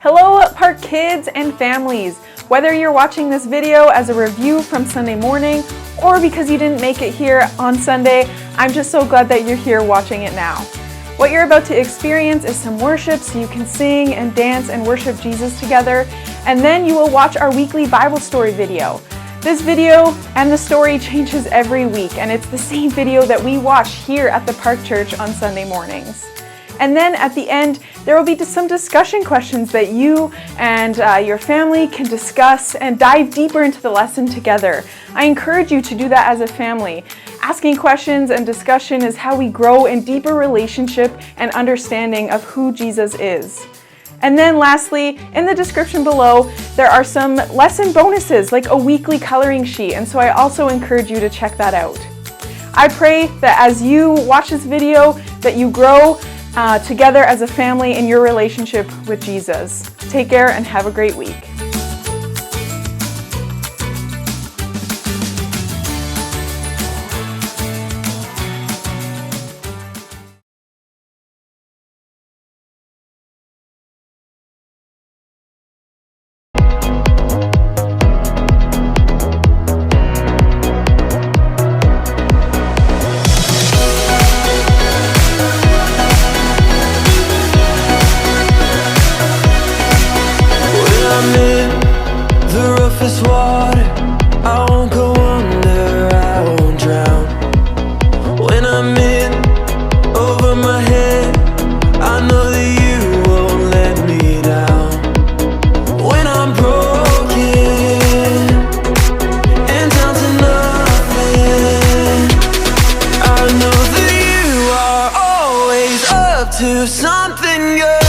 Hello, Park kids and families. Whether you're watching this video as a review from Sunday morning or because you didn't make it here on Sunday, I'm just so glad that you're here watching it now. What you're about to experience is some worship so you can sing and dance and worship Jesus together, and then you will watch our weekly Bible story video. This video and the story changes every week, and it's the same video that we watch here at the Park Church on Sunday mornings. And then at the end, there will be some discussion questions that you and your family can discuss and dive deeper into the lesson together. I encourage you to do that as a family. Asking questions and discussion is how we grow in deeper relationship and understanding of who Jesus is. And then lastly, in the description below, there are some lesson bonuses like a weekly coloring sheet, and so I also encourage you to check that out. I pray that as you watch this video, that you grow together as a family in your relationship with Jesus. Take care and have a great week. Water, I won't go under, I won't drown. When I'm in over my head, I know that you won't let me down. When I'm broken and down to nothing, I know that you are always up to something good.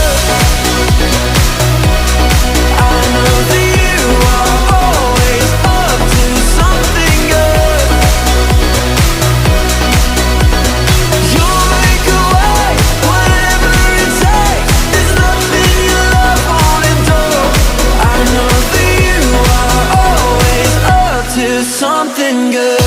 I know that you are always up to something good. You'll make a way, whatever it takes. There's nothing your love won't endure. I know that you are always up to something good.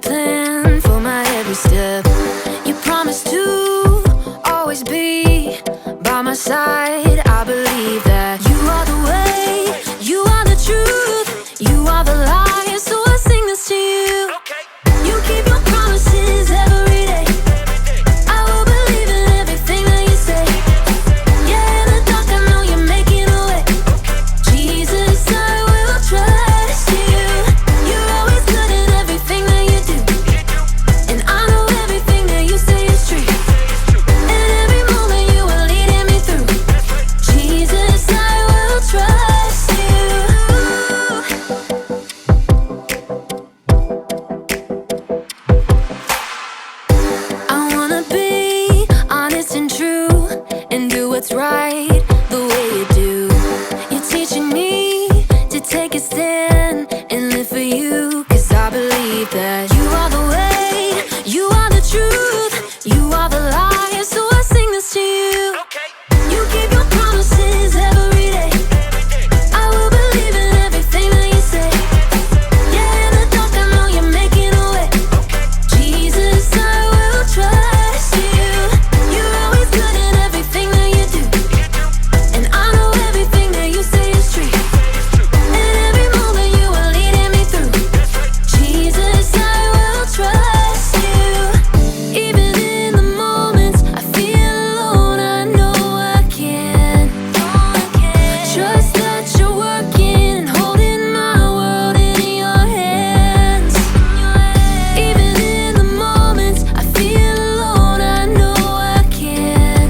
plan for my every step. You promised to always be by my side. I believe that you are the way, you are the truth, you are the light. So I sing this to you. You keep your promises every day. I will believe in everything that you say. Yeah, in the dark I know you're making a way. Jesus, I will trust you. You're always good in everything that you do, and I know everything that you say is true. And every moment you are leading me through. Jesus, I will trust you. I wanna be honest and true and do what's right the way you do. You're teaching me to take a stand and live for you, 'cause I believe that you are the way, you are the truth, you are the light. So I sing this to you. You keep your promises every day. I will believe in everything that you say. Yeah, in the dark I know you're making a way. Jesus, I will trust you. You're always good in everything that you do, and I know everything that you say is true. And every moment you are leading me through. Jesus, I will trust you. Even in the moments I feel alone, I know I can trust that you're working and holding my world in your hands. Even in the moments I feel alone, I know I can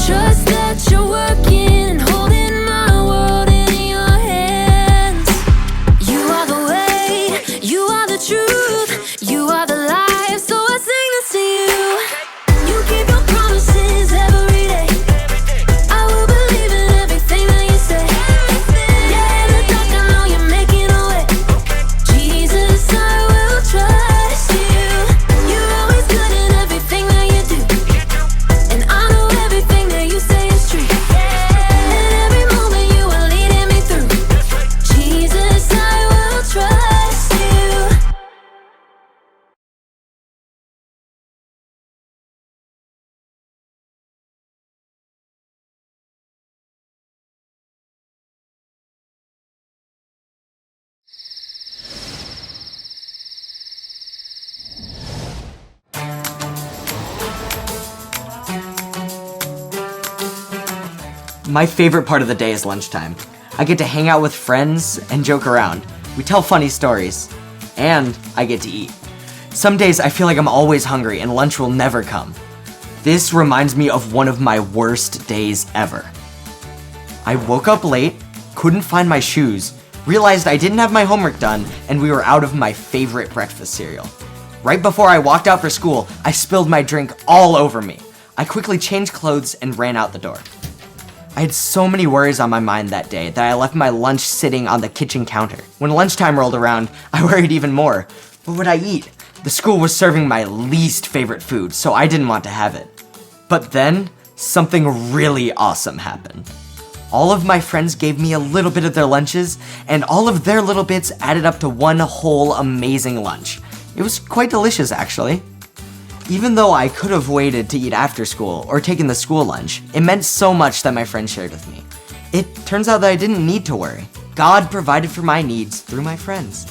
trust that you're working and holding my world in your hands. You are the way, you are the truth, you are the life. So I sing this to you. You keep your promises every day. I will believe in everything that you say. Yeah, in the dark I know you're making a way. Jesus, I will trust you. You're always good in everything that you do, and I know everything that you say is true. And every moment you are leading me through. Jesus, I will trust you. My favorite part of the day is lunchtime. I get to hang out with friends and joke around. We tell funny stories, and I get to eat. Some days I feel like I'm always hungry and lunch will never come. This reminds me of one of my worst days ever. I woke up late, couldn't find my shoes, realized I didn't have my homework done, and we were out of my favorite breakfast cereal. Right before I walked out for school, I spilled my drink all over me. I quickly changed clothes and ran out the door. I had so many worries on my mind that day that I left my lunch sitting on the kitchen counter. When lunchtime rolled around, I worried even more. What would I eat? The school was serving my least favorite food, so I didn't want to have it. But then, something really awesome happened. All of my friends gave me a little bit of their lunches, and all of their little bits added up to one whole amazing lunch. It was quite delicious, actually. Even though I could have waited to eat after school or taken the school lunch, it meant so much that my friends shared with me. It turns out that I didn't need to worry. God provided for my needs through my friends.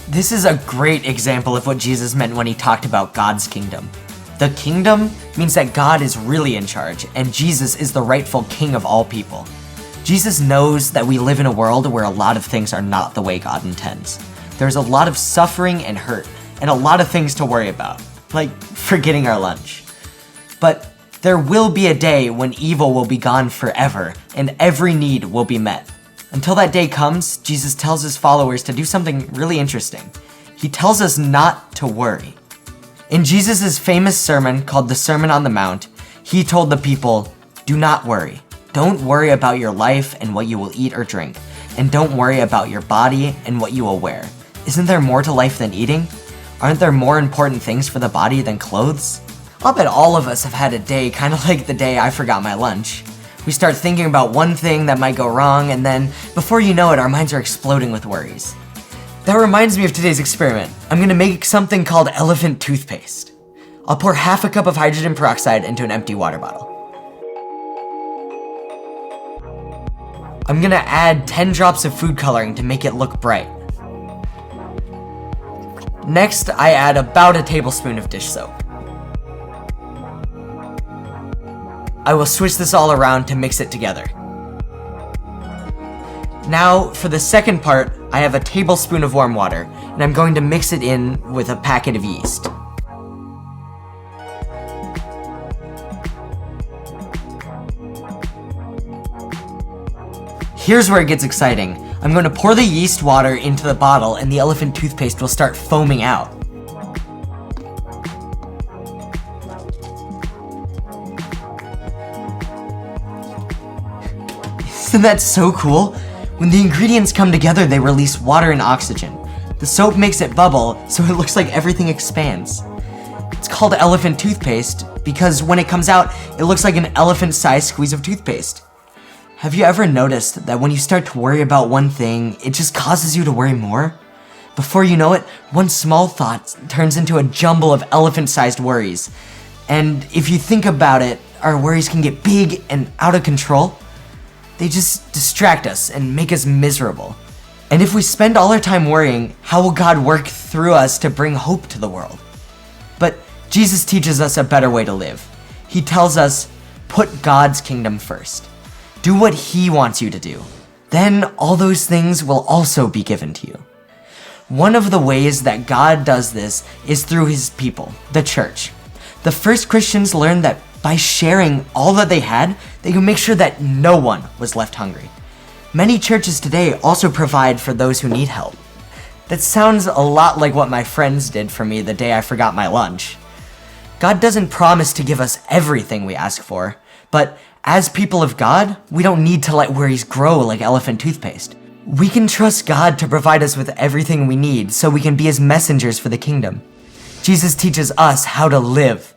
This is a great example of what Jesus meant when he talked about God's kingdom. The kingdom means that God is really in charge, and Jesus is the rightful king of all people. Jesus knows that we live in a world where a lot of things are not the way God intends. There's a lot of suffering and hurt, and a lot of things to worry about, like forgetting our lunch. But there will be a day when evil will be gone forever, and every need will be met. Until that day comes, Jesus tells his followers to do something really interesting. He tells us not to worry. In Jesus' famous sermon called the Sermon on the Mount, he told the people, "Do not worry. Don't worry about your life and what you will eat or drink, and don't worry about your body and what you will wear. Isn't there more to life than eating? Aren't there more important things for the body than clothes?" I'll bet all of us have had a day kind of like the day I forgot my lunch. We start thinking about one thing that might go wrong, and then before you know it, our minds are exploding with worries. That reminds me of today's experiment. I'm gonna make something called elephant toothpaste. I'll pour half a cup of hydrogen peroxide into an empty water bottle. I'm gonna add 10 drops of food coloring to make it look bright. Next, I add about a tablespoon of dish soap. I will switch this all around to mix it together. Now, for the second part, I have a tablespoon of warm water, and I'm going to mix it in with a packet of yeast. Here's where it gets exciting. I'm going to pour the yeast water into the bottle, and the elephant toothpaste will start foaming out. Isn't that so cool? When the ingredients come together, they release water and oxygen. The soap makes it bubble, so it looks like everything expands. It's called elephant toothpaste because when it comes out, it looks like an elephant-sized squeeze of toothpaste. Have you ever noticed that when you start to worry about one thing, it just causes you to worry more? Before you know it, one small thought turns into a jumble of elephant-sized worries. And if you think about it, our worries can get big and out of control. They just distract us and make us miserable. And if we spend all our time worrying, how will God work through us to bring hope to the world? But Jesus teaches us a better way to live. He tells us, put God's kingdom first. Do what He wants you to do. Then all those things will also be given to you. One of the ways that God does this is through His people, the church. The first Christians learned that by sharing all that they had, they could make sure that no one was left hungry. Many churches today also provide for those who need help. That sounds a lot like what my friends did for me the day I forgot my lunch. God doesn't promise to give us everything we ask for, but as people of God, we don't need to let worries grow like elephant toothpaste. We can trust God to provide us with everything we need so we can be His messengers for the kingdom. Jesus teaches us how to live.